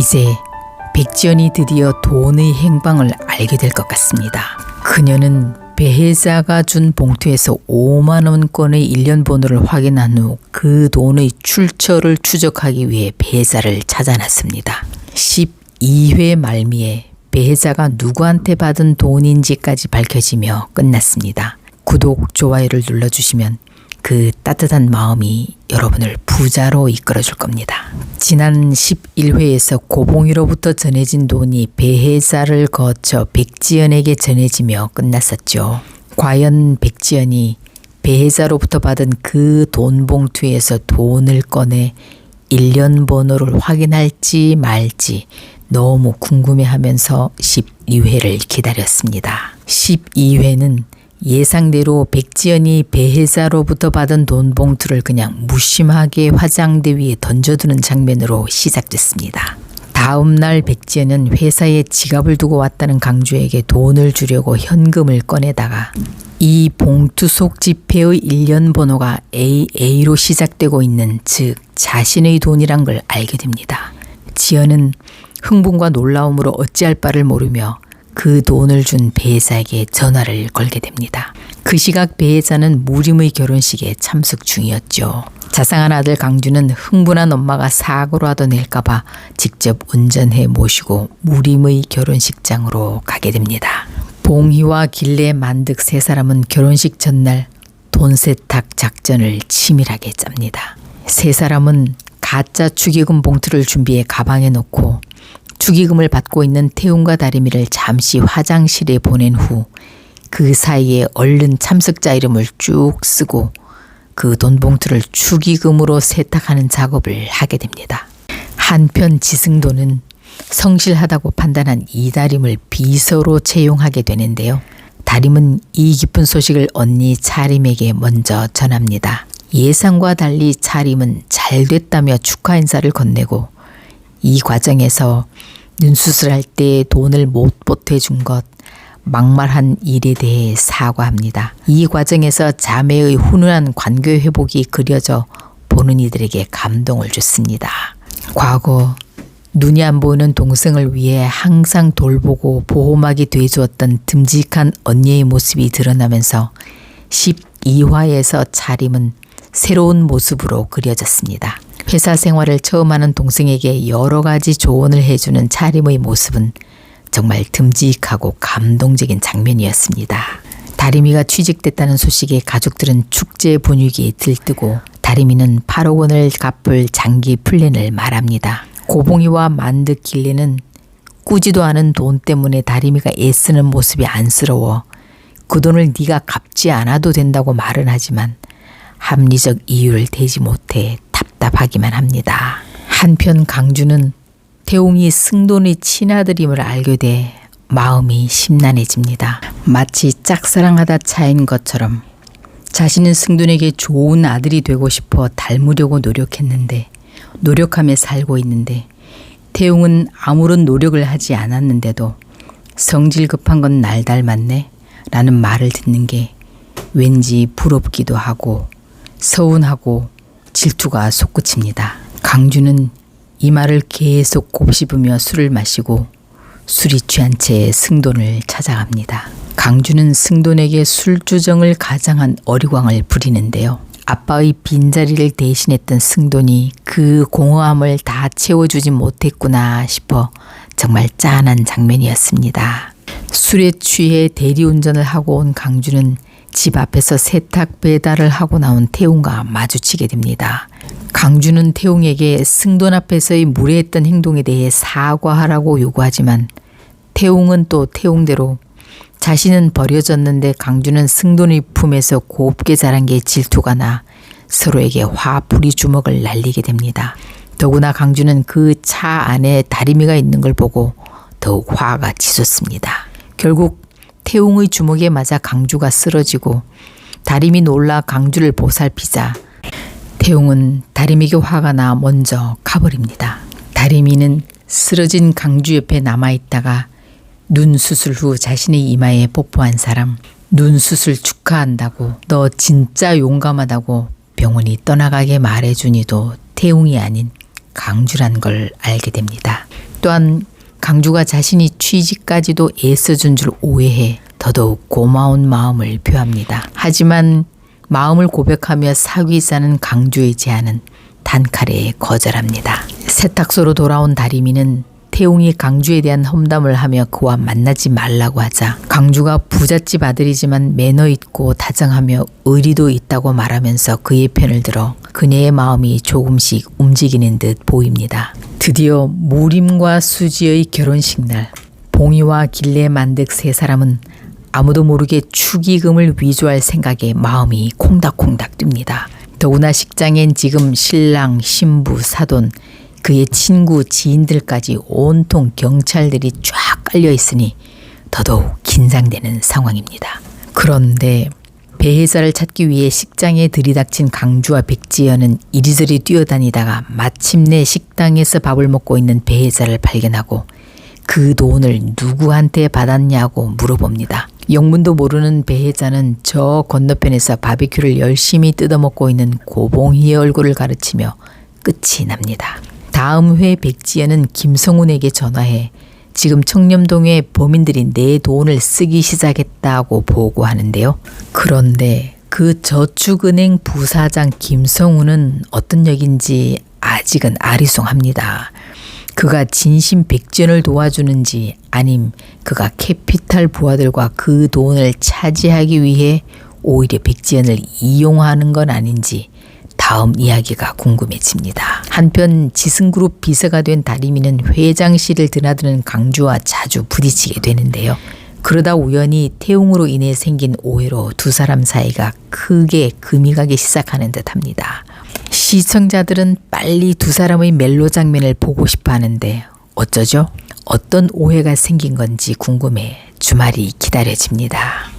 이제 백지연이 드디어 돈의 행방을 알게 될 것 같습니다. 그녀는 배혜자가 준 봉투에서 5만 원권의 1년 번호를 확인한 후 그 돈의 출처를 추적하기 위해 배혜자를 찾아났습니다. 12회 말미에 배혜자가 누구한테 받은 돈인지까지 밝혀지며 끝났습니다. 구독, 좋아요를 눌러주시면 그 따뜻한 마음이 여러분을 부자로 이끌어줄 겁니다. 지난 11회에서 고봉이로부터 전해진 돈이 배혜자를 거쳐 백지연에게 전해지며 끝났었죠. 과연 백지연이 배혜자로부터 받은 그 돈 봉투에서 돈을 꺼내 1년 번호를 확인할지 말지 너무 궁금해하면서 12회를 기다렸습니다. 12회는 예상대로 백지연이 배혜자로부터 받은 돈 봉투를 그냥 무심하게 화장대 위에 던져두는 장면으로 시작됐습니다. 다음 날 백지연은 회사에 지갑을 두고 왔다는 강주에게 돈을 주려고 현금을 꺼내다가 이 봉투 속 지폐의 1년 번호가 AA로 시작되고 있는, 즉 자신의 돈이란 걸 알게 됩니다. 지연은 흥분과 놀라움으로 어찌할 바를 모르며 그 돈을 준 배혜자에게 전화를 걸게 됩니다. 그 시각 배혜자는 무림의 결혼식에 참석 중이었죠. 자상한 아들 강주는 흥분한 엄마가 사고라도 낼까봐 직접 운전해 모시고 무림의 결혼식장으로 가게 됩니다. 봉희와 길래, 만득 세 사람은 결혼식 전날 돈 세탁 작전을 치밀하게 짭니다. 세 사람은 가짜 축의금 봉투를 준비해 가방에 넣고 축의금을 받고 있는 태웅과 다리미를 잠시 화장실에 보낸 후 그 사이에 얼른 참석자 이름을 쭉 쓰고 그 돈 봉투를 축의금으로 세탁하는 작업을 하게 됩니다. 한편 지승도는 성실하다고 판단한 이다림을 비서로 채용하게 되는데요. 다림은 이 기쁜 소식을 언니 차림에게 먼저 전합니다. 예상과 달리 차림은 잘 됐다며 축하 인사를 건네고 이 과정에서 눈수술할 때 돈을 못 보태준 것, 막말한 일에 대해 사과합니다. 이 과정에서 자매의 훈훈한 관계 회복이 그려져 보는 이들에게 감동을 줬습니다. 과거 눈이 안 보이는 동생을 위해 항상 돌보고 보호막이 돼주었던 듬직한 언니의 모습이 드러나면서 12화에서 차림은 새로운 모습으로 그려졌습니다. 회사 생활을 처음 하는 동생에게 여러 가지 조언을 해주는 차림의 모습은 정말 듬직하고 감동적인 장면이었습니다. 다리미가 취직됐다는 소식에 가족들은 축제 분위기에 들뜨고 다리미는 8억 원을 갚을 장기 플랜을 말합니다. 고봉이와 만득 길래는 꾸지도 않은 돈 때문에 다리미가 애쓰는 모습이 안쓰러워 그 돈을 네가 갚지 않아도 된다고 말은 하지만 합리적 이유를 대지 못해 답답하기만 합니다. 한편 강주는 태웅이 승돈의 친아들임을 알게 돼 마음이 심란해집니다. 마치 짝사랑하다 차인 것처럼 자신은 승돈에게 좋은 아들이 되고 싶어 닮으려고 노력하며 살고 있는데 태웅은 아무런 노력을 하지 않았는데도 성질 급한 건 날 닮았네 라는 말을 듣는 게 왠지 부럽기도 하고 서운하고 질투가 솟구칩니다. 강주는 이 말을 계속 곱씹으며 술을 마시고 술이 취한 채 승돈을 찾아갑니다. 강주는 승돈에게 술주정을 가장한 어리광을 부리는데요. 아빠의 빈자리를 대신했던 승돈이 그 공허함을 다 채워주지 못했구나 싶어 정말 짠한 장면이었습니다. 술에 취해 대리운전을 하고 온 강주는 집 앞에서 세탁 배달을 하고 나온 태웅과 마주치게 됩니다. 강주는 태웅에게 승돈 앞에서의 무례했던 행동에 대해 사과하라고 요구하지만 태웅은 또 태웅대로 자신은 버려졌는데 강주는 승돈의 품에서 곱게 자란 게 질투가 나 서로에게 화풀이 주먹을 날리게 됩니다. 더구나 강주는 그 차 안에 다리미가 있는 걸 보고 더욱 화가 치솟습니다. 결국 태웅의 주먹에 맞아 강주가 쓰러지고 다림이 놀라 강주를 보살피자 태웅은 다림에게 화가 나 먼저 가버립니다. 다림이는 쓰러진 강주 옆에 남아있다가 눈 수술 후 자신의 이마에 뽀뽀한 사람, 눈 수술 축하한다고 너 진짜 용감하다고 병원이 떠나가게 말해주니도 태웅이 아닌 강주란 걸 알게 됩니다. 또한 강주가 자신이 취직까지도 애써준 줄 오해해 더더욱 고마운 마음을 표합니다. 하지만 마음을 고백하며 사귀자는 강주의 제안은 단칼에 거절합니다. 세탁소로 돌아온 다리미는 태웅이 강주에 대한 험담을 하며 그와 만나지 말라고 하자 강주가 부잣집 아들이지만 매너 있고 다정하며 의리도 있다고 말하면서 그의 편을 들어 그녀의 마음이 조금씩 움직이는 듯 보입니다. 드디어 무림과 수지의 결혼식 날, 봉이와 길래 만득 세 사람은 아무도 모르게 축의금을 위조할 생각에 마음이 콩닥콩닥 뜁니다. 더구나 식장엔 지금 신랑, 신부, 사돈, 그의 친구, 지인들까지 온통 경찰들이 쫙 깔려 있으니 더더욱 긴장되는 상황입니다. 그런데 배혜자를 찾기 위해 식장에 들이닥친 강주와 백지연은 이리저리 뛰어다니다가 마침내 식당에서 밥을 먹고 있는 배혜자를 발견하고 그 돈을 누구한테 받았냐고 물어봅니다. 영문도 모르는 배혜자는 저 건너편에서 바비큐를 열심히 뜯어먹고 있는 고봉희의 얼굴을 가르치며 끝이 납니다. 다음 회 백지연은 김성훈에게 전화해 지금 청렴동에 범인들이 내 돈을 쓰기 시작했다고 보고하는데요. 그런데 그 저축은행 부사장 김성훈은 어떤 역인지 아직은 아리송합니다. 그가 진심 백지연을 도와주는지 아님 그가 캐피탈 부하들과 그 돈을 차지하기 위해 오히려 백지연을 이용하는 건 아닌지 다음 이야기가 궁금해집니다. 한편 지승그룹 비서가 된 다리미는 회장실을 드나드는 강주와 자주 부딪히게 되는데요. 그러다 우연히 태웅으로 인해 생긴 오해로 두 사람 사이가 크게 금이 가기 시작하는 듯합니다. 시청자들은 빨리 두 사람의 멜로 장면을 보고 싶어 하는데 어쩌죠? 어떤 오해가 생긴 건지 궁금해 주말이 기다려집니다.